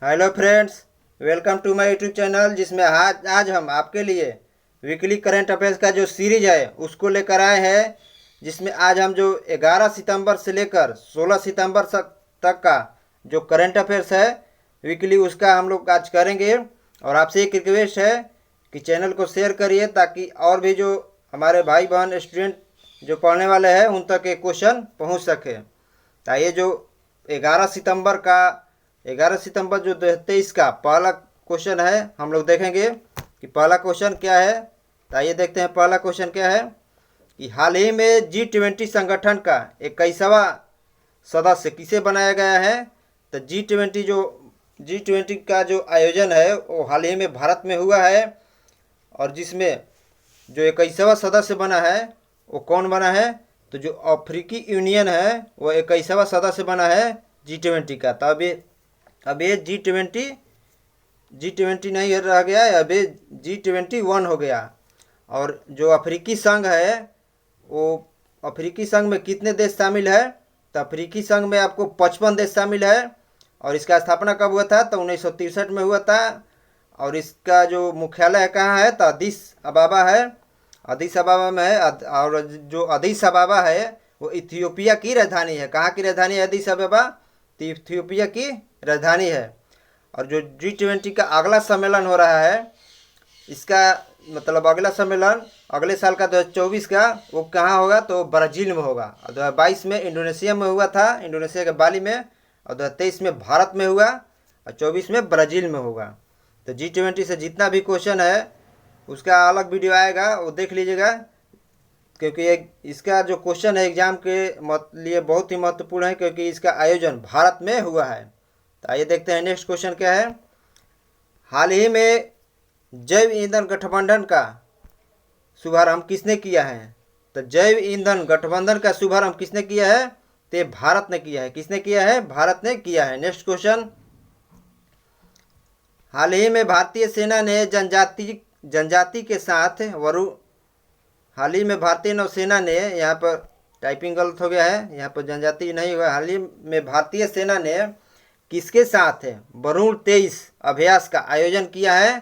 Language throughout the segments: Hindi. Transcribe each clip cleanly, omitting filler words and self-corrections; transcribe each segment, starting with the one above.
Hello friends, welcome to my YouTube channel जिसमें आज हम आपके लिए वीकली करंट अफेयर्स का जो सीरीज है उसको लेकर आए हैं। जिसमें आज हम जो 11 सितंबर से लेकर 16 सितंबर तक का जो करंट अफेयर्स है वीकली उसका हम लोग आज करेंगे। और आपसे एक रिक्वेस्ट है कि चैनल को शेयर करिए ताकि और भी जो हमारे भाई बहन स्टूडेंट जो पढ़ने वाले हैं उन तक ये क्वेश्चन पहुँच सके। आइए जो 11 सितंबर का 11 सितंबर जो 2023 का पहला क्वेश्चन है हम लोग देखेंगे कि पहला क्वेश्चन क्या है। तो आइए देखते हैं पहला क्वेश्चन क्या है कि हाल ही में G20 संगठन का 21वां सदस्य किसे बनाया गया है। तो G20 का जो आयोजन है वो हाल ही में भारत में हुआ है और जिसमें जो 21वां सदस्य बना है वो कौन बना है। तो जो अफ्रीकी यूनियन है वो 21वां सदस्य बना है G20 का। तो अब ये G20 नहीं रह गया है, अब ये G21 हो गया। और जो अफ्रीकी संघ है वो अफ्रीकी संघ में कितने देश शामिल है। तो अफ्रीकी संघ में आपको 55 देश शामिल है और इसका स्थापना कब हुआ था। तो 1963 में हुआ था। और इसका जो मुख्यालय कहाँ है तो अदीस अबाबा है, अदीस अबाबा में है। और जो अदीस अबाबा है वो इथियोपिया की राजधानी है। कहाँ की राजधानी है अदीस अबाबा। तो इथियोपिया की राजधानी है। और जो G20 का अगला सम्मेलन हो रहा है इसका मतलब अगला सम्मेलन अगले साल का 2024 का वो कहाँ होगा तो ब्राज़ील में होगा। 2022 में इंडोनेशिया में हुआ था, इंडोनेशिया के बाली में। और 2023 में भारत में हुआ और 24 में ब्राज़ील में होगा। तो G20 से जितना भी क्वेश्चन है उसका अलग वीडियो आएगा, वो देख लीजिएगा क्योंकि इसका जो क्वेश्चन है एग्जाम के लिए बहुत ही महत्वपूर्ण है क्योंकि इसका आयोजन भारत में हुआ है। तो आइए देखते हैं नेक्स्ट क्वेश्चन क्या है। हाल ही में जैव ईंधन गठबंधन का शुभारंभ किसने किया है। तो जैव ईंधन गठबंधन का शुभारंभ किसने किया है तो भारत ने किया है। किसने किया है, भारत ने किया है। नेक्स्ट क्वेश्चन, हाल ही में भारतीय सेना ने जनजाति के साथ हाल ही में भारतीय नौसेना ने, यहाँ पर टाइपिंग गलत हो गया है, यहाँ पर जनजाति नहीं हुआ। हाल ही में भारतीय सेना ने किसके साथ है वरुण 23 अभ्यास का आयोजन किया है।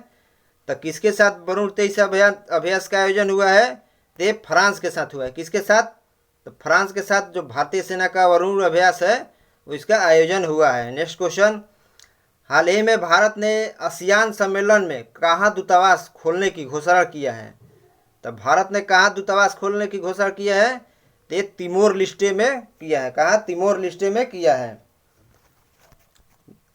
तो किसके साथ वरुण 23 अभ्यास का आयोजन हुआ है तो फ्रांस के साथ हुआ है। किसके साथ, तो फ्रांस के साथ जो भारतीय सेना का वरुण अभ्यास है उसका आयोजन हुआ है। नेक्स्ट क्वेश्चन, हाल ही में भारत ने आसियान सम्मेलन में कहाँ दूतावास खोलने की घोषणा किया है। तो भारत ने कहाँ दूतावास खोलने की घोषणा किया है तो तिमोर लिस्टे में किया है। कहाँ, तिमोर लिस्टे में किया है।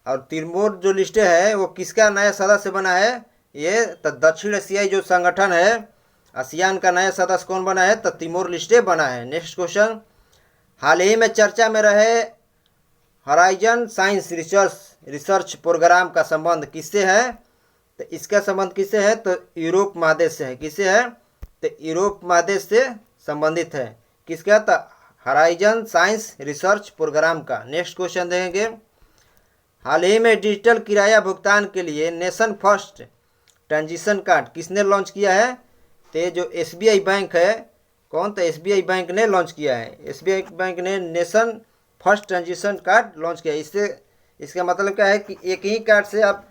और तिमोर जो लिस्टे है वो किसका नया सदस्य बना है, ये तो दक्षिण एशियाई जो संगठन है आसियान का नया सदस्य कौन बना है तो तिमोर लिस्टे बना है। नेक्स्ट क्वेश्चन, हाल ही में चर्चा में रहे हॉराइजन साइंस रिसर्च प्रोग्राम का संबंध किससे है। तो इसका संबंध किससे है तो यूरोप महादेश से है। किससे है तो यूरोप महादेश से संबंधित है। किसका, तो हॉराइजन साइंस रिसर्च प्रोग्राम का। नेक्स्ट क्वेश्चन देखेंगे, हाल ही में डिजिटल किराया भुगतान के लिए नेशन फर्स्ट ट्रांजिशन कार्ड किसने लॉन्च किया है। तो जो SBI बैंक है, कौन, तो SBI बैंक ने लॉन्च किया है। SBI बैंक ने nation first transition card launch किया। इससे इसका मतलब क्या है कि एक ही कार्ड से आप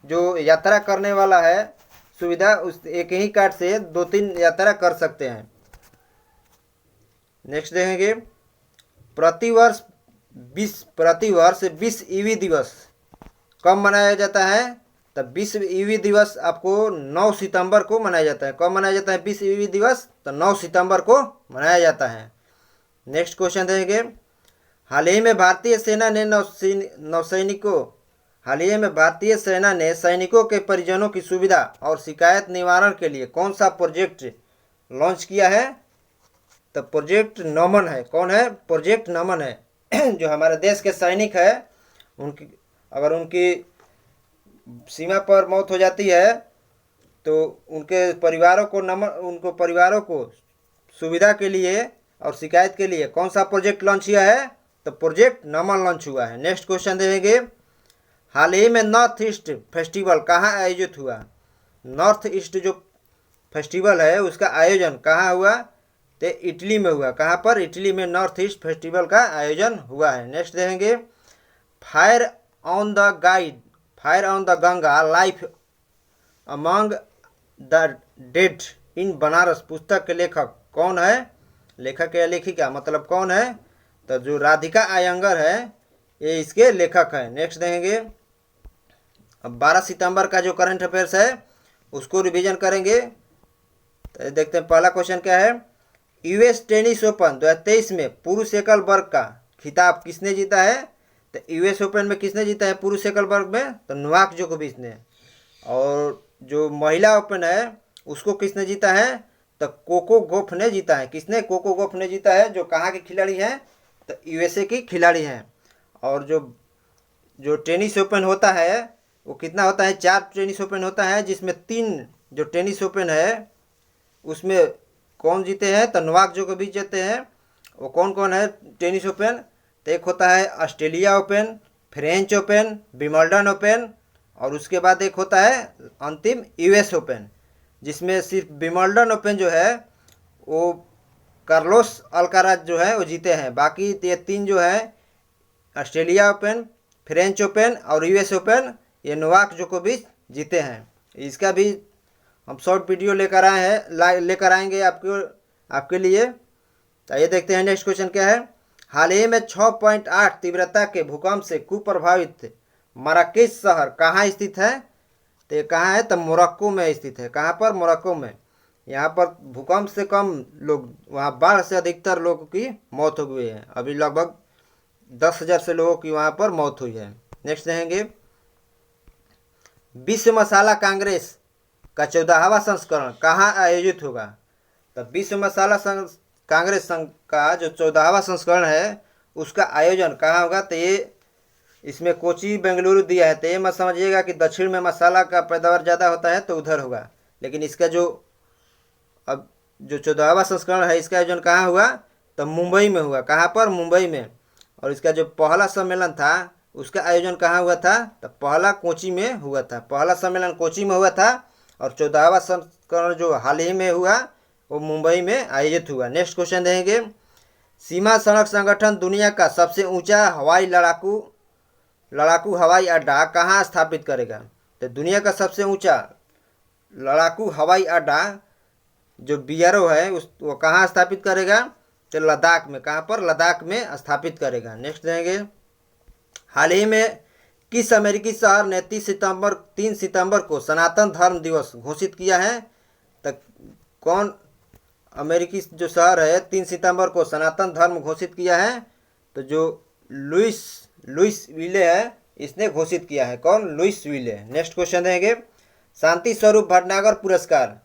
जो यात्रा करने वाला है सुविधा उस एक ही कार्ड से 2-3 यात्रा कर सकते हैं। नेक्स्ट देखेंगे, प्रतिवर्ष विश्व ईवी दिवस कब मनाया जाता है। तो विश्व ईवी दिवस आपको 9 सितंबर को मनाया जाता है। कब मनाया जाता है विश्व ईवी दिवस, तो 9 सितंबर को मनाया जाता है। नेक्स्ट क्वेश्चन देखेंगे, हाल ही में भारतीय सेना ने सैनिकों के परिजनों की सुविधा और शिकायत निवारण के लिए कौन सा प्रोजेक्ट लॉन्च किया है। तो प्रोजेक्ट नमन है। कौन है, प्रोजेक्ट नमन है। जो हमारे देश के सैनिक है अगर उनकी सीमा पर मौत हो जाती है तो उनके परिवारों को सुविधा के लिए और शिकायत के लिए कौन सा प्रोजेक्ट लॉन्च किया है तो प्रोजेक्ट नमन लॉन्च हुआ है। नेक्स्ट क्वेश्चन देखेंगे, हाल ही में नॉर्थ ईस्ट फेस्टिवल कहाँ आयोजित हुआ। नॉर्थ ईस्ट जो फेस्टिवल है उसका आयोजन कहाँ हुआ तो इटली में हुआ। कहाँ पर, इटली में नॉर्थ ईस्ट फेस्टिवल का आयोजन हुआ है। नेक्स्ट देखेंगे, fire fire on the Ganga life among the dead in Banaras पुस्तक के लेखक कौन है? लेखक या लेखिका मतलब कौन है? तो जो राधिका अयंगर है ये इसके लेखक है। नेक्स्ट देखेंगे, अब 12 सितंबर का जो करंट अफेयर्स है उसको रिवीजन करेंगे। तो देखते हैं पहला क्वेश्चन क्या है। यूएस टेनिस ओपन 2023 में पुरुष एकल वर्ग का खिताब किसने जीता है? तो यूएस ओपन में किसने जीता है पुरुष एकल वर्ग में? तो नोवाक जोकोविच ने। और जो महिला ओपन है उसको किसने जीता है? तो कोको गोफ ने जीता है। किसने? कोको गोफ ने जीता है। जो कहाँ की खिलाड़ी हैं? तो यूएसए की खिलाड़ी हैं। और जो टेनिस ओपन होता है वो कितना होता है? 4 टेनिस ओपन होता है, जिसमें 3 जो टेनिस ओपन है उसमें कौन जीते हैं? तो नोवाक जोकोविच जीते हैं। वो कौन कौन है टेनिस ओपन? तो एक होता है Australia open, French open, Wimbledon open, और उसके बाद एक होता है अंतिम यूएस ओपन, जिसमें सिर्फ विंबलडन ओपन जो है वो कार्लोस अल्काराज जो है वो जीते हैं। बाकी ये 3 जो है ऑस्ट्रेलिया ओपन, फ्रेंच ओपन और यूएस ओपन, ये नोवाक जोकोविच जीते हैं। इसका भी हम शॉर्ट वीडियो लेकर आएंगे आपके लिए। तो ये देखते हैं नेक्स्ट क्वेश्चन क्या है। हाल ही में 6.8 तीव्रता के भूकंप से कुप्रभावित मराकेश शहर कहाँ स्थित है? तो ये कहाँ है? तो मोरक्को में स्थित है। कहाँ पर? मोरक्को में। यहाँ पर भूकंप से कम लोग, वहाँ बाढ़ से अधिकतर लोगों की मौत हो गई है। अभी लगभग 10,000 से लोगों की वहाँ पर मौत हुई है। नेक्स्ट देखेंगे, विश्व मसाला कांग्रेस का 14वां संस्करण कहाँ आयोजित होगा? तो विश्व मसाला कांग्रेस संघ का जो 14वां संस्करण है उसका आयोजन कहाँ होगा? तो ये इसमें कोची बेंगलुरु दिया है। तो ये मत समझिएगा कि दक्षिण में मसाला का पैदावार ज़्यादा होता है तो उधर होगा, लेकिन इसका जो 14वां संस्करण है इसका आयोजन कहाँ हुआ? तो मुंबई में हुआ। कहाँ पर? मुंबई में। और इसका जो पहला सम्मेलन था उसका आयोजन कहाँ हुआ था? तो पहला कोची में हुआ था। पहला सम्मेलन कोची में हुआ था और 14वां संस्करण जो हाल ही में हुआ वो मुंबई में आयोजित हुआ। नेक्स्ट क्वेश्चन देंगे, सीमा सड़क संगठन दुनिया का सबसे ऊंचा लड़ाकू हवाई अड्डा कहाँ स्थापित करेगा? तो दुनिया का सबसे ऊंचा लड़ाकू हवाई अड्डा जो बीआरओ है वो कहाँ स्थापित करेगा? तो लद्दाख में। कहाँ पर? लद्दाख में स्थापित करेगा। नेक्स्ट देंगे, हाल ही में किस अमेरिकी शहर ने 3 सितंबर को सनातन धर्म दिवस घोषित किया है? तो कौन अमेरिकी जो शहर है 3 सितंबर को सनातन धर्म घोषित किया है? तो जो लुइस विले है इसने घोषित किया है। कौन? लुइस विले। नेक्स्ट क्वेश्चन देंगे, शांति स्वरूप भटनागर पुरस्कार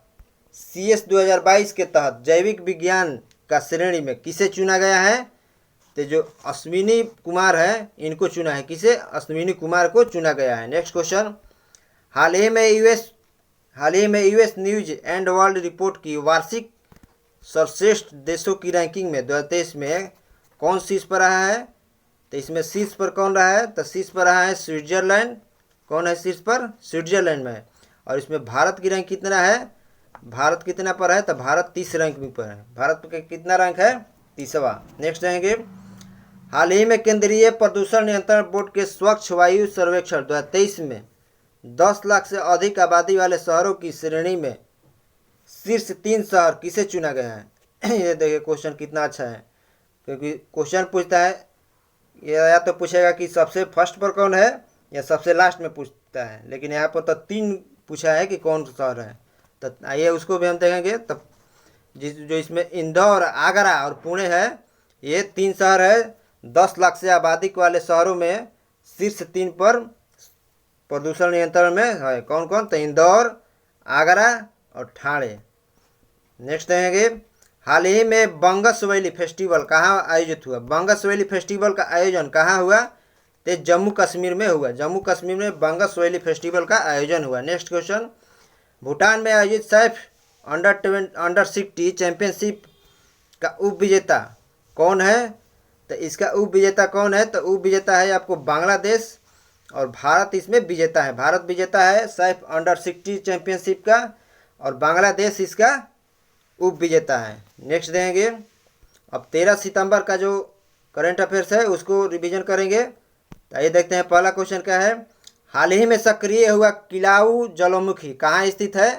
CS 2022 के तहत जैविक विज्ञान का श्रेणी में किसे चुना गया है? तो जो अश्विनी कुमार है इनको चुना है। किसे? अश्विनी कुमार को चुना गया है। नेक्स्ट क्वेश्चन, हाल ही में US news and world report की वार्षिक सर्वश्रेष्ठ देशों की रैंकिंग में 2023 में कौन शीर्ष पर रहा है? तो इसमें शीर्ष पर कौन रहा है? तो शीर्ष पर रहा है स्विट्जरलैंड। कौन है शीर्ष पर? स्विट्जरलैंड में। और इसमें भारत की रैंक कितना है? भारत कितना पर है? तो भारत 30 रैंक में पर है। भारत का कितना रैंक है? 30वां। नेक्स्ट रहेंगे, हाल ही में केंद्रीय प्रदूषण नियंत्रण बोर्ड के स्वच्छ वायु सर्वेक्षण 2023 में 10 लाख से अधिक आबादी वाले शहरों की श्रेणी में शीर्ष 3 शहर किसे चुना गया है? ये देखिए क्वेश्चन कितना अच्छा है, क्योंकि क्वेश्चन पूछता है या तो पूछेगा कि सबसे फर्स्ट पर कौन है या सबसे लास्ट में पूछता है, लेकिन यहाँ पर तो 3 पूछा है कि कौन शहर है। तो आइए उसको भी हम देखेंगे। तब जो इसमें इंदौर, आगरा और पुणे है, ये 3 शहर है 10 लाख से आबादी वाले शहरों में शीर्ष 3 पर प्रदूषण नियंत्रण में है। कौन कौन? तो इंदौर, आगरा और ठाणे। नेक्स्ट देखेंगे, हाल ही में बंगस वैली फेस्टिवल कहाँ आयोजित हुआ? बंगस वैली फेस्टिवल का आयोजन कहाँ हुआ? तो जम्मू कश्मीर में हुआ। जम्मू कश्मीर में बंगस वैली फेस्टिवल का आयोजन हुआ। नेक्स्ट क्वेश्चन, भूटान में आयोजित सैफ अंडर 60 चैंपियनशिप का उप विजेता कौन है? तो इसका उप विजेता कौन है? तो उप विजेता है आपको बांग्लादेश, और भारत इसमें विजेता है। भारत विजेता है सैफ अंडर 60 चैंपियनशिप का, और बांग्लादेश इसका उप विजेता है। नेक्स्ट देंगे, अब 13 सितंबर का जो करंट अफेयर्स है उसको रिवीजन करेंगे। तो आइए देखते हैं पहला क्वेश्चन क्या है। हाल ही में सक्रिय हुआ किलाऊ ज्वालामुखी कहाँ स्थित है?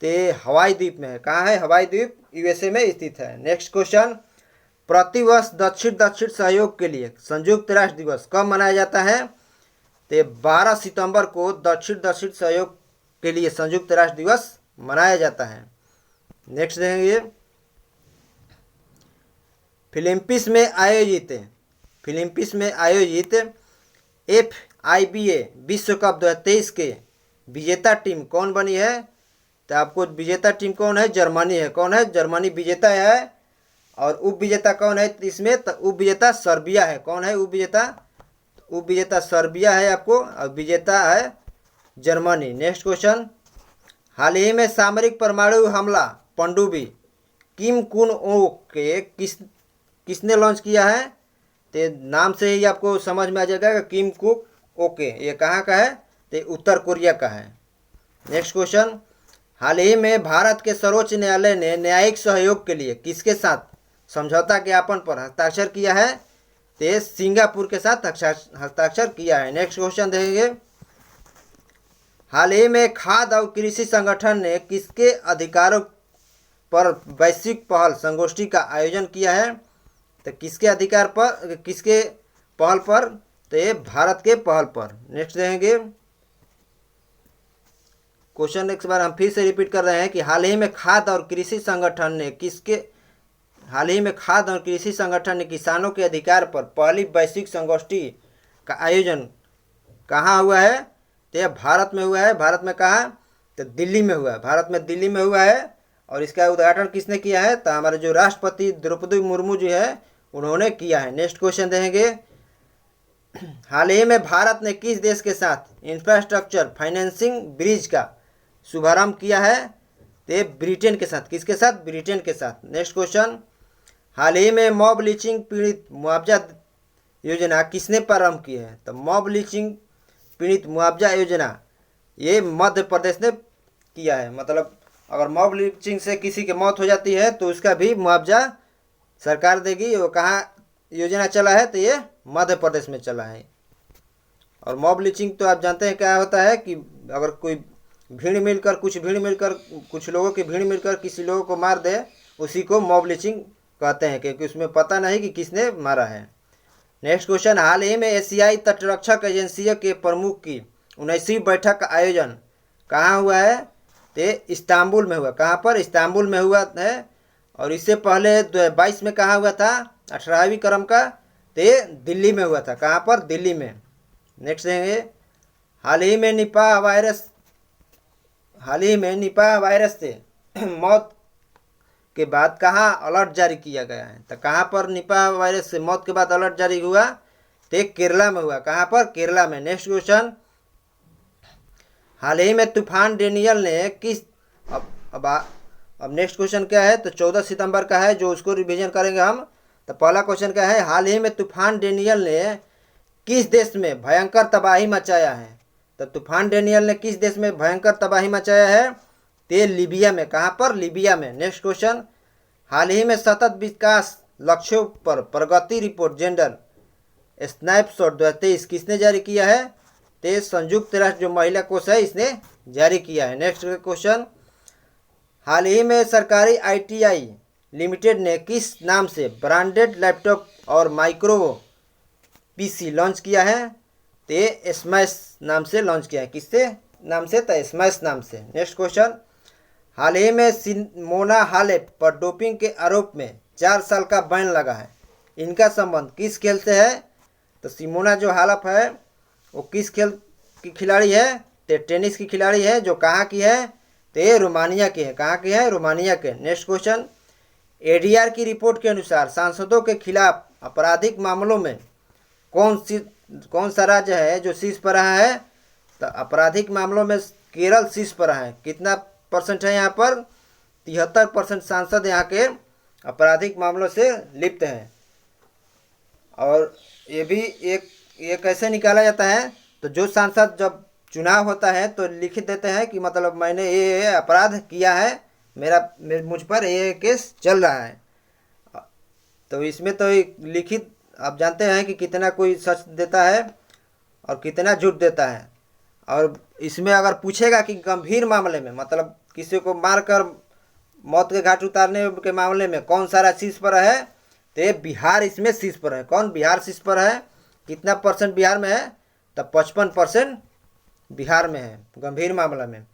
ते हवाई द्वीप में है। कहाँ है? हवाई द्वीप यूएसए में स्थित है। नेक्स्ट क्वेश्चन, प्रतिवर्ष दक्षिण दक्षिण सहयोग के लिए संयुक्त राष्ट्र दिवस कब मनाया जाता है? तो 12 सितंबर को दक्षिण दक्षिण सहयोग के लिए संयुक्त राष्ट्र दिवस मनाया जाता है। नेक्स्ट देखेंगे, फिलिपींस में आयोजित FIBA विश्व कप 2023 के विजेता टीम कौन बनी है? तो आपको विजेता टीम कौन है? जर्मनी है। कौन है? जर्मनी विजेता है। और उप विजेता कौन है इसमें? तो उप विजेता सर्बिया है। कौन है उप विजेता? उप विजेता सर्बिया है आपको, और विजेता है जर्मनी। नेक्स्ट क्वेश्चन, हाल ही में सामरिक परमाणु हमला पनडुब्बी किम कुन ओ के किसने लॉन्च किया है? तो नाम से ही आपको समझ में आ जाएगा कि किम कुक ओके ये कहाँ का है? तो उत्तर कोरिया का है। नेक्स्ट क्वेश्चन, हाल ही में भारत के सर्वोच्च न्यायालय ने न्यायिक सहयोग के लिए किसके साथ समझौता ज्ञापन पर हस्ताक्षर किया है? तो सिंगापुर के साथ हस्ताक्षर किया है। नेक्स्ट क्वेश्चन देखेंगे, हाल ही में खाद्य और कृषि संगठन ने किसके अधिकारों पर वैश्विक पहल संगोष्ठी का आयोजन किया है? तो किसके अधिकार पर, किसके पहल पर? तो ये भारत के पहल पर। नेक्स्ट देखेंगे, क्वेश्चन एक बार हम फिर से रिपीट कर रहे हैं कि हाल ही में खाद्य और कृषि संगठन ने किसानों के अधिकार पर पहली वैश्विक संगोष्ठी का आयोजन कहाँ हुआ है? तो यह भारत में हुआ है। भारत में कहाँ? तो दिल्ली में हुआ है। भारत में दिल्ली में हुआ है। और इसका उद्घाटन किसने किया है? तो हमारे जो राष्ट्रपति द्रौपदी मुर्मू जी है उन्होंने किया है। नेक्स्ट क्वेश्चन देखेंगे, हाल ही में भारत ने किस देश के साथ इंफ्रास्ट्रक्चर फाइनेंसिंग ब्रिज का शुभारंभ किया है? तो ब्रिटेन के साथ। किसके साथ? ब्रिटेन के साथ। नेक्स्ट क्वेश्चन, हाल ही में मॉब लिंचिंग पीड़ित मुआवजा योजना किसने प्रारंभ की है? तो मॉब लिंचिंग पीड़ित मुआवजा योजना ये मध्य प्रदेश ने किया है। मतलब अगर मॉब लिंचिंग से किसी की मौत हो जाती है तो उसका भी मुआवजा सरकार देगी। वो कहाँ योजना चला है? तो ये मध्य प्रदेश में चला है। और मॉब लिंचिंग तो आप जानते हैं क्या होता है कि अगर कोई कुछ लोगों की भीड़ मिलकर किसी लोगों को मार दे, उसी को मॉब लिंचिंग कहते हैं, क्योंकि उसमें पता नहीं कि किसने मारा है। नेक्स्ट क्वेश्चन, हाल ही में एशियाई तटरक्षक एजेंसी के प्रमुख की 19वीं बैठक का आयोजन कहाँ हुआ है? तो इस्तांबुल में हुआ। कहाँ पर? इस्तांबुल में हुआ है। और इससे पहले 2022 में कहाँ हुआ था? 18वीं क्रम का? तो दिल्ली में हुआ था। कहाँ पर? दिल्ली में। नेक्स्ट देंगे, हाल ही में निपा वायरस से मौत के बाद कहाँ अलर्ट जारी किया गया है? तो कहाँ पर निपा वायरस से मौत के बाद अलर्ट जारी हुआ? तो केरला में हुआ। कहाँ पर? केरला में। नेक्स्ट क्वेश्चन, हाल ही में तूफान डेनियल ने किस अब नेक्स्ट क्वेश्चन क्या है? तो 14 सितंबर का है, जो उसको रिवीजन करेंगे हम। तो पहला क्वेश्चन क्या है? हाल ही में तूफान डेनियल ने किस देश में भयंकर तबाही मचाया है? तो तूफान डेनियल ने किस देश में भयंकर तबाही मचाया है? तो लीबिया में। कहाँ पर? लीबिया में। नेक्स्ट क्वेश्चन, हाल ही में सतत विकास लक्ष्यों पर प्रगति रिपोर्ट जेंडर स्नैपशॉट 2023 किसने जारी किया है? तो संयुक्त राष्ट्र जो महिला कोष है इसने जारी किया है। नेक्स्ट क्वेश्चन, हाल ही में सरकारी ITI लिमिटेड ने किस नाम से ब्रांडेड लैपटॉप और माइक्रो PC लॉन्च किया है? तो स्मैश नाम से लॉन्च किया है। किससे नाम से? तो स्मैश नाम से। नेक्स्ट क्वेश्चन, हाल ही में सिमोना हालेप पर डोपिंग के आरोप में 4 साल का बैन लगा है। इनका संबंध किस खेल से है? तो सिमोना जो हालेप है वो किस खेल की खिलाड़ी है? तो टेनिस की खिलाड़ी है। जो कहाँ की है? तो ये रोमानिया की है। कहाँ की है? रोमानिया के। नेक्स्ट क्वेश्चन, ADR की रिपोर्ट के अनुसार सांसदों के खिलाफ आपराधिक मामलों में कौन सा राज्य है जो शीर्ष पर रहा है? तो आपराधिक मामलों में केरल शीर्ष पर है। कितना % है यहाँ पर? 73% सांसद यहाँ के आपराधिक मामलों से लिप्त हैं। और ये भी ये कैसे निकाला जाता है? तो जो सांसद जब चुनाव होता है तो लिख देते हैं कि मतलब मैंने ये अपराध किया है, मुझ पर ये केस चल रहा है। तो इसमें तो लिखित आप जानते हैं कि कितना कोई सच देता है और कितना झूठ देता है। और इसमें अगर पूछेगा कि गंभीर मामले में, मतलब किसी को मारकर मौत के घाट उतारने के मामले में कौन सा राज्य शीर्ष पर है, तो ये बिहार इसमें शीर्ष पर है। कौन? बिहार शीर्ष पर है। कितना % बिहार में है? तो 55% बिहार में है गंभीर मामला में।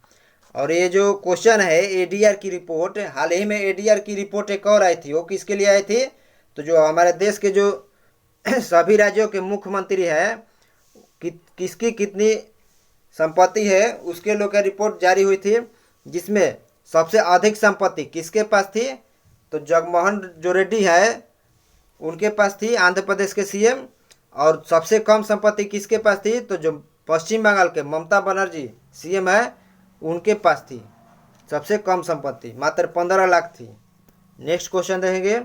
और ये जो क्वेश्चन है एडीआर की रिपोर्ट, हाल ही में एडीआर की रिपोर्ट एक और आई थी, वो किसके लिए आई थी? तो जो हमारे देश के जो सभी राज्यों के मुख्यमंत्री हैं किसकी कितनी संपत्ति है उसके लोग का रिपोर्ट जारी हुई थी, जिसमें सबसे अधिक संपत्ति किसके पास थी? तो जगनमोहन जो रेड्डी है उनके पास थी, आंध्र प्रदेश के सीएम। और सबसे कम संपत्ति किसके पास थी? तो जो पश्चिम बंगाल के ममता बनर्जी सीएम है उनके पास थी सबसे कम संपत्ति, मात्र 15 लाख थी। नेक्स्ट क्वेश्चन देखेंगे,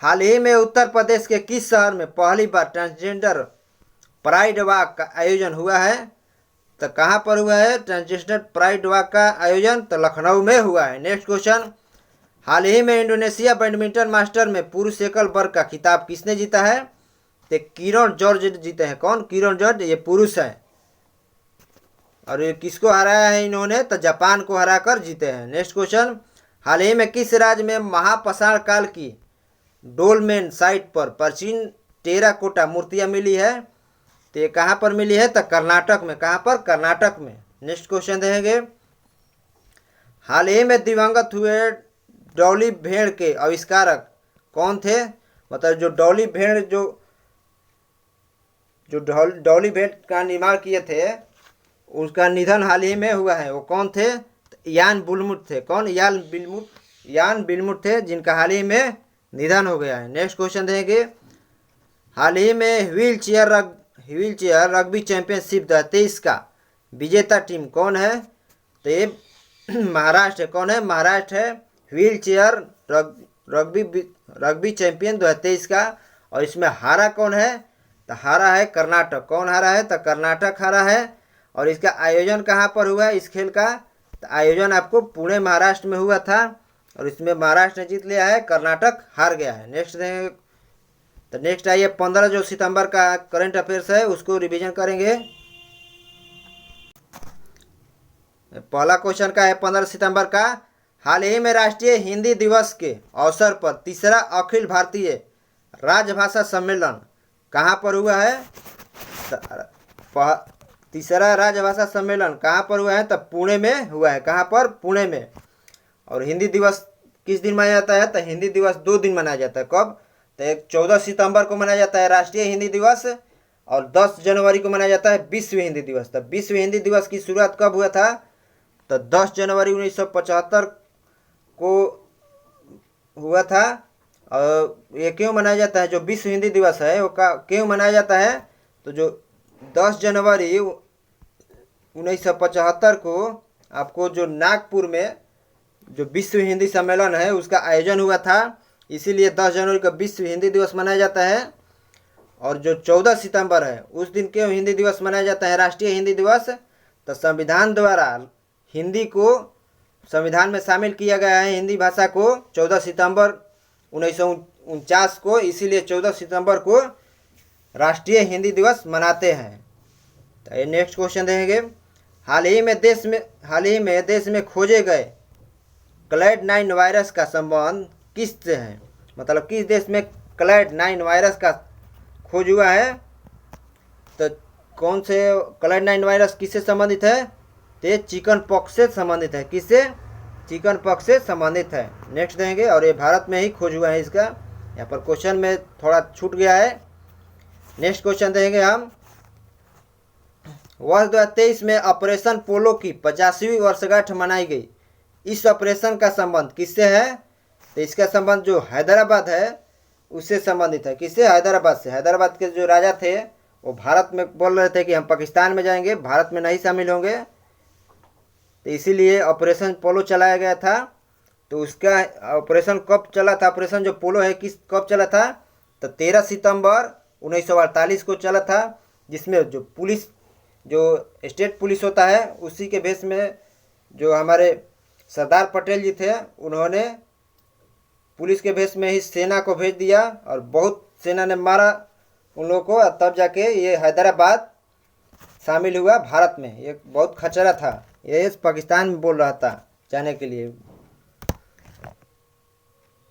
हाल ही में उत्तर प्रदेश के किस शहर में पहली बार ट्रांसजेंडर प्राइड वॉक का आयोजन हुआ है? तो कहाँ पर हुआ है ट्रांसजेंडर प्राइड वॉक का आयोजन? तो लखनऊ में हुआ है। नेक्स्ट क्वेश्चन, हाल ही में इंडोनेशिया बैडमिंटन मास्टर में पुरुष एकल वर्ग का खिताब किसने जीता है? तो किरण जॉर्ज जीते हैं। कौन? किरण जॉर्ज, ये पुरुष हैं। और ये किसको हराया है इन्होंने? तो जापान को हराकर जीते हैं। नेक्स्ट क्वेश्चन, हाल ही में किस राज्य में महापाषाण काल की डोलमेन साइट पर प्राचीन टेराकोटा मूर्तियां मिली है? तो ये कहाँ पर मिली है? तो कर्नाटक में। कहाँ पर? कर्नाटक में। नेक्स्ट क्वेश्चन देखेंगे, हाल ही में दिवंगत हुए डॉली भेड़ के आविष्कारक कौन थे? मतलब जो डॉली भेड़ जो डॉली भेड़ का निर्माण किए थे उसका निधन हाल ही में हुआ है, वो कौन थे? यान बुलमुट थे। कौन? यान बिलमुट थे, जिनका हाल ही में निधन हो गया है। नेक्स्ट क्वेश्चन देंगे, हाल ही में व्हील चेयर रग्बी चैंपियनशिप 2023 का विजेता टीम कौन है? तो ये महाराष्ट्र है। कौन है? महाराष्ट्र है व्हील चेयर रग्बी चैंपियन 2023 का। और इसमें हारा कौन है? तो हारा है कर्नाटक। कौन हारा है? तो कर्नाटक हारा है। और इसका आयोजन कहाँ पर हुआ है इस खेल का? तो आयोजन आपको पुणे महाराष्ट्र में हुआ था और इसमें महाराष्ट्र ने जीत लिया है, कर्नाटक हार गया है। नेक्स्ट देखेंगे, तो नेक्स्ट आइए 15 जो सितंबर का करंट अफेयर्स है उसको रिवीजन करेंगे। पहला क्वेश्चन का है 15 सितंबर का, हाल ही में राष्ट्रीय हिंदी दिवस के अवसर पर तीसरा अखिल भारतीय राजभाषा सम्मेलन कहाँ पर हुआ है? तीसरा राजभाषा सम्मेलन कहाँ पर हुआ है? तो पुणे में हुआ है। कहाँ पर? पुणे में। और हिंदी दिवस किस दिन मनाया जाता है? तो हिंदी दिवस 2 दिन मनाया जाता है। कब? तो एक 14 सितंबर को मनाया जाता है राष्ट्रीय हिंदी दिवस और 10 जनवरी को मनाया जाता है विश्व हिंदी दिवस। तो विश्व हिंदी दिवस की शुरुआत कब हुआ था? तो 10 जनवरी 1975 को हुआ था। और ये क्यों मनाया जाता है? जो विश्व हिंदी दिवस है वो क्यों मनाया जाता है? तो जो 10 जनवरी 1975 को आपको जो नागपुर में जो विश्व हिंदी सम्मेलन है उसका आयोजन हुआ था, इसीलिए 10 जनवरी को विश्व हिंदी दिवस मनाया जाता है। और जो 14 सितंबर है उस दिन क्यों हिंदी दिवस मनाया जाता है, राष्ट्रीय हिंदी दिवस? तो संविधान द्वारा हिंदी को संविधान में शामिल किया गया है, हिंदी भाषा को 14 सितंबर 1949 को, इसीलिए 14 सितंबर को राष्ट्रीय हिंदी दिवस मनाते हैं। तो ये नेक्स्ट क्वेश्चन देखेंगे, हाल ही में देश में खोजे गए क्लैड 9 वायरस का संबंध किससे है? मतलब किस देश में क्लैड 9 वायरस का खोज हुआ है? तो कौन से क्लैड 9 वायरस किससे संबंधित है? तो चिकन पॉक्स से संबंधित है। किससे? चिकन पॉक्स से संबंधित है। नेक्स्ट देंगे, और ये भारत में ही खोज हुआ है इसका, यहाँ पर क्वेश्चन में थोड़ा छूट गया है। नेक्स्ट क्वेश्चन देंगे हम, वर्ष 2023 में ऑपरेशन पोलो की 50वीं वर्षगांठ मनाई गई, इस ऑपरेशन का संबंध किससे है? तो इसका संबंध जो हैदराबाद है उससे संबंधित है। किससे? हैदराबाद से। हैदराबाद के जो राजा थे वो भारत में बोल रहे थे कि हम पाकिस्तान में जाएंगे, भारत में नहीं शामिल होंगे, तो इसीलिए ऑपरेशन पोलो चलाया गया था। तो उसका ऑपरेशन कब चला था? ऑपरेशन जो पोलो है कब चला था? तो 13 सितंबर 1948 को चला था, जिसमें जो पुलिस, जो स्टेट पुलिस होता है उसी के भेष में जो हमारे सरदार पटेल जी थे उन्होंने पुलिस के भेष में ही सेना को भेज दिया और बहुत सेना ने मारा उन लोगों को, तब जाके ये हैदराबाद शामिल हुआ भारत में। ये बहुत खचरा था, ये पाकिस्तान में बोल रहा था जाने के लिए।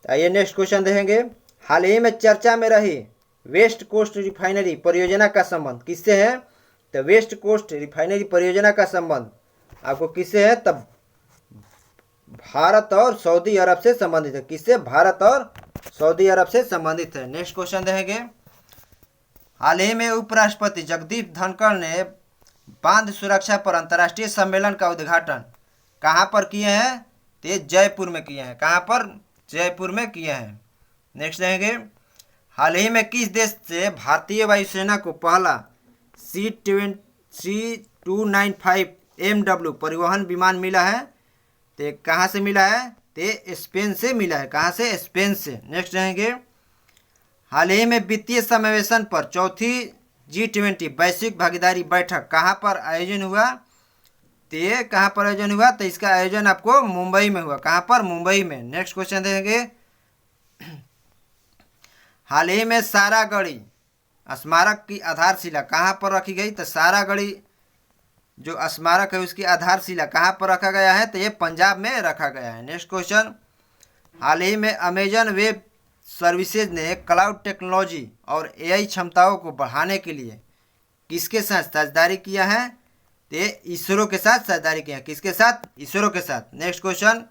आइए नेक्स्ट क्वेश्चन देखेंगे। हाल ही में चर्चा में रही वेस्ट कोस्ट रिफाइनरी परियोजना का संबंध किससे है? तो वेस्ट कोस्ट रिफाइनरी परियोजना का संबंध आपको किससे है? तब भारत और सऊदी अरब से संबंधित है। किससे? भारत और सऊदी अरब से संबंधित है। नेक्स्ट क्वेश्चन देखेंगे। हाल ही में उपराष्ट्रपति जगदीप धनखड़ ने बांध सुरक्षा पर अंतर्राष्ट्रीय सम्मेलन का उद्घाटन कहाँ पर किए हैं? तो जयपुर में किए हैं। कहाँ पर? जयपुर में किए हैं। नेक्स्ट देखेंगे। हाल ही में किस देश से भारतीय वायुसेना को पहला C295MW परिवहन विमान मिला है? तो कहाँ से मिला है? तो स्पेन से मिला है। कहाँ से? स्पेन से। नेक्स्ट रहेंगे। हाल ही में वित्तीय समावेशन पर चौथी G20 वैश्विक भागीदारी बैठक कहाँ पर आयोजन हुआ? तो कहाँ पर आयोजन हुआ? तो इसका आयोजन आपको मुंबई में हुआ। कहाँ पर? मुंबई में। नेक्स्ट क्वेश्चन देखेंगे। हाल ही में सारागढ़ी स्मारक की आधारशिला कहाँ पर रखी गई? तो सारागढ़ी जो स्मारक है उसकी आधारशिला कहाँ पर रखा गया है? तो ये पंजाब में रखा गया है। Next question. हाल ही में अमेजन वेब सर्विसेज ने क्लाउड टेक्नोलॉजी और AI क्षमताओं को बढ़ाने के लिए किसके साथ साझेदारी किया है? तो इसरो के साथ साझेदारी किया है। किसके साथ? इसरो के साथ। Next question.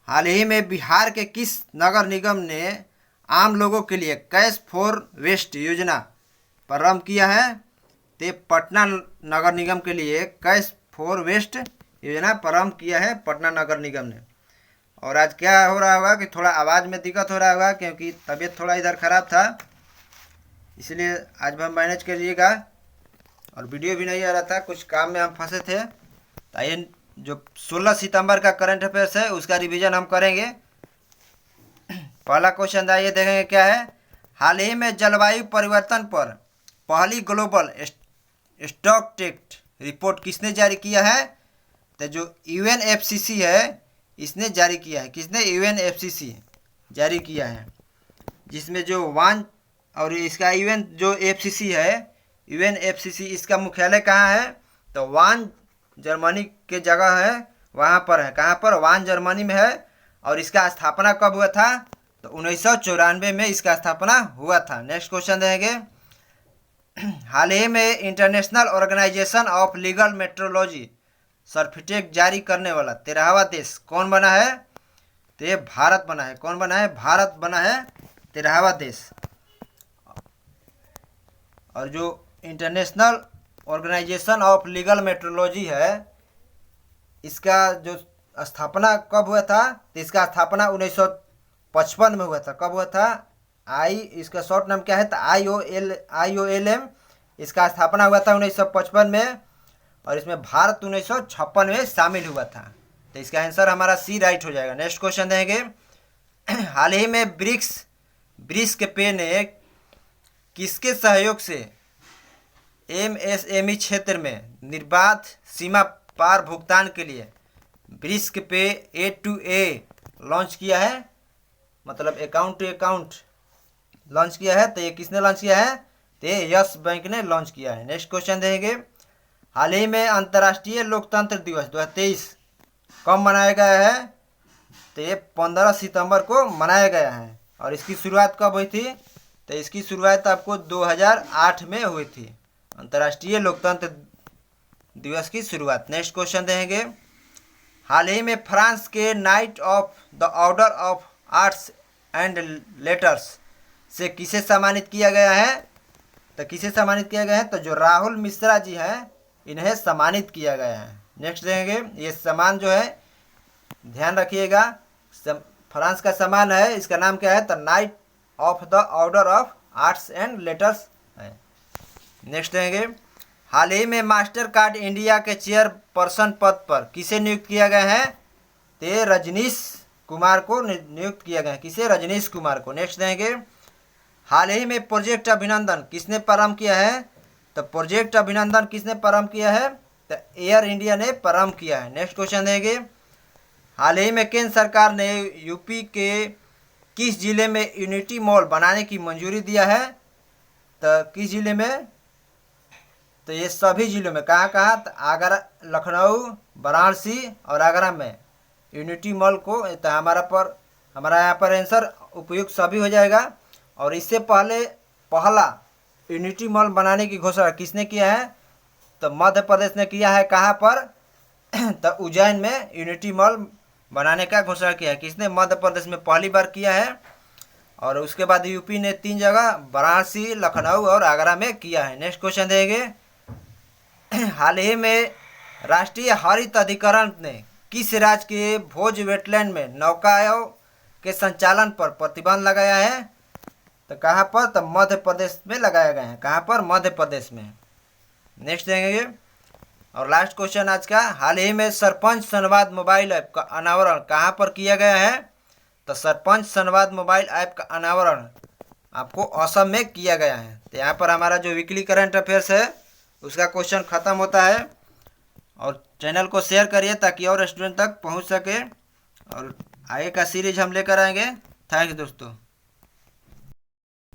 हाल ही में बिहार के किस नगर निगम ने आम लोगों के लिए कैश फॉर वेस्ट योजना प्रारंभ किया है? तो पटना नगर निगम के लिए कैश फॉर वेस्ट योजना प्रारंभ किया है पटना नगर निगम ने। और आज क्या हो रहा होगा कि थोड़ा आवाज़ में दिक्कत हो रहा होगा, क्योंकि तबीयत थोड़ा इधर ख़राब था, इसलिए आज भी हम मैनेज करिएगा। और वीडियो भी नहीं आ रहा था, कुछ काम में हम फंसे थे। तो आइए जो 16 सितंबर का करंट अफेयर्स है उसका रिवीजन हम करेंगे। पहला क्वेश्चन आइए देखेंगे क्या है। हाल ही में जलवायु परिवर्तन पर पहली ग्लोबल स्टॉकटेक्ट रिपोर्ट किसने जारी किया है? तो जो UNFCCC है इसने जारी किया है। किसने? UNFCCC जारी किया है। जिसमें जो वान और इसका जो FCC है UNFCCC इसका मुख्यालय कहाँ है? तो वान जर्मनी के जगह है, वहाँ पर है। कहाँ पर? वान जर्मनी में है। और इसका स्थापना कब हुआ था? तो 1994 में इसका स्थापना हुआ था। नेक्स्ट क्वेश्चन देंगे। हाल ही में international organisation of legal metrology certificate जारी करने वाला 13वां देश कौन बना है? तो ये भारत बना है। कौन बना है? भारत बना है 13वां देश। और जो international organisation of legal metrology है इसका जो स्थापना कब हुआ था? तो इसका स्थापना 1955 में हुआ था। कब हुआ था? इसका शॉर्ट नाम क्या है? तो IOLM इसका स्थापना हुआ था 1955 में। और इसमें भारत 1956 में शामिल हुआ था। तो इसका आंसर हमारा C राइट हो जाएगा। नेक्स्ट क्वेश्चन देंगे। हाल ही में ब्रिक्स के पे ने किसके सहयोग से MSME क्षेत्र में निर्बाध सीमा पार भुगतान के लिए ब्रिक्स के पे A2A लॉन्च किया है? मतलब अकाउंट टू अकाउंट लॉन्च किया है। तो ये किसने लॉन्च किया है? तो ये यस बैंक ने लॉन्च किया है। नेक्स्ट क्वेश्चन देंगे। हाल ही में अंतर्राष्ट्रीय लोकतंत्र दिवस 2023 कब मनाया गया है? तो ये 15 सितंबर को मनाया गया है। और इसकी शुरुआत कब हुई थी? तो इसकी शुरुआत आपको 2008 में हुई थी, अंतर्राष्ट्रीय लोकतंत्र दिवस की शुरुआत। नेक्स्ट क्वेश्चन देंगे। हाल ही में फ्रांस के night of the order of arts and letters से किसे सम्मानित किया गया है? तो किसे सम्मानित किया गया है? तो जो राहुल मिश्रा जी हैं इन्हें सम्मानित किया गया है। नेक्स्ट देंगे। ये सम्मान जो है ध्यान रखिएगा, फ्रांस का सम्मान है, इसका नाम क्या है? तो night of the order of arts and letters है। नेक्स्ट देंगे। हाल ही में मास्टर कार्ड इंडिया के चेयरपर्सन पद पर किसे नियुक्त किया गया है? तो रजनीश कुमार को नियुक्त किया गया है। किसे? रजनीश कुमार को। नेक्स्ट देंगे। हाल ही में प्रोजेक्ट अभिनंदन किसने प्रारंभ किया है? तो प्रोजेक्ट अभिनंदन किसने प्रारंभ किया है? तो एयर इंडिया ने प्रारंभ किया है। नेक्स्ट क्वेश्चन देंगे। हाल ही में केंद्र सरकार ने यूपी के किस जिले में यूनिटी मॉल बनाने की मंजूरी दिया है? तो किस जिले में? तो ये सभी जिलों में कहाँ कहाँ, तो आगरा, लखनऊ, वाराणसी और आगरा में यूनिटी मॉल को, तो हमारा यहाँ पर आंसर उपयुक्त सभी हो जाएगा। और इससे पहला यूनिटी मॉल बनाने की घोषणा किसने किया है, तो मध्य प्रदेश ने किया है। कहाँ पर, तो उज्जैन में यूनिटी मॉल बनाने का घोषणा किया है। किसने, मध्य प्रदेश में पहली बार किया है। और उसके बाद यूपी ने 3 जगह, वाराणसी, लखनऊ और आगरा में किया है। नेक्स्ट क्वेश्चन देंगे। हाल ही में राष्ट्रीय हरित अधिकरण ने किस राज्य के भोज वेटलैंड में नौकाओं के संचालन पर प्रतिबंध लगाया है, तो कहाँ पर, तो मध्य प्रदेश में लगाया गया है। कहाँ पर, मध्य प्रदेश में। नेक्स्ट देंगे। और लास्ट क्वेश्चन आज का, हाल ही में सरपंच संवाद मोबाइल ऐप का अनावरण कहाँ पर किया गया है, तो सरपंच संवाद मोबाइल ऐप का अनावरण आपको असम में किया गया है। तो यहाँ पर हमारा जो वीकली करंट अफेयर्स है उसका क्वेश्चन ख़त्म होता है। और चैनल को शेयर करिए ताकि और स्टूडेंट तक पहुँच सके। और आगे का सीरीज हम लेकर आएंगे। थैंक यू दोस्तों।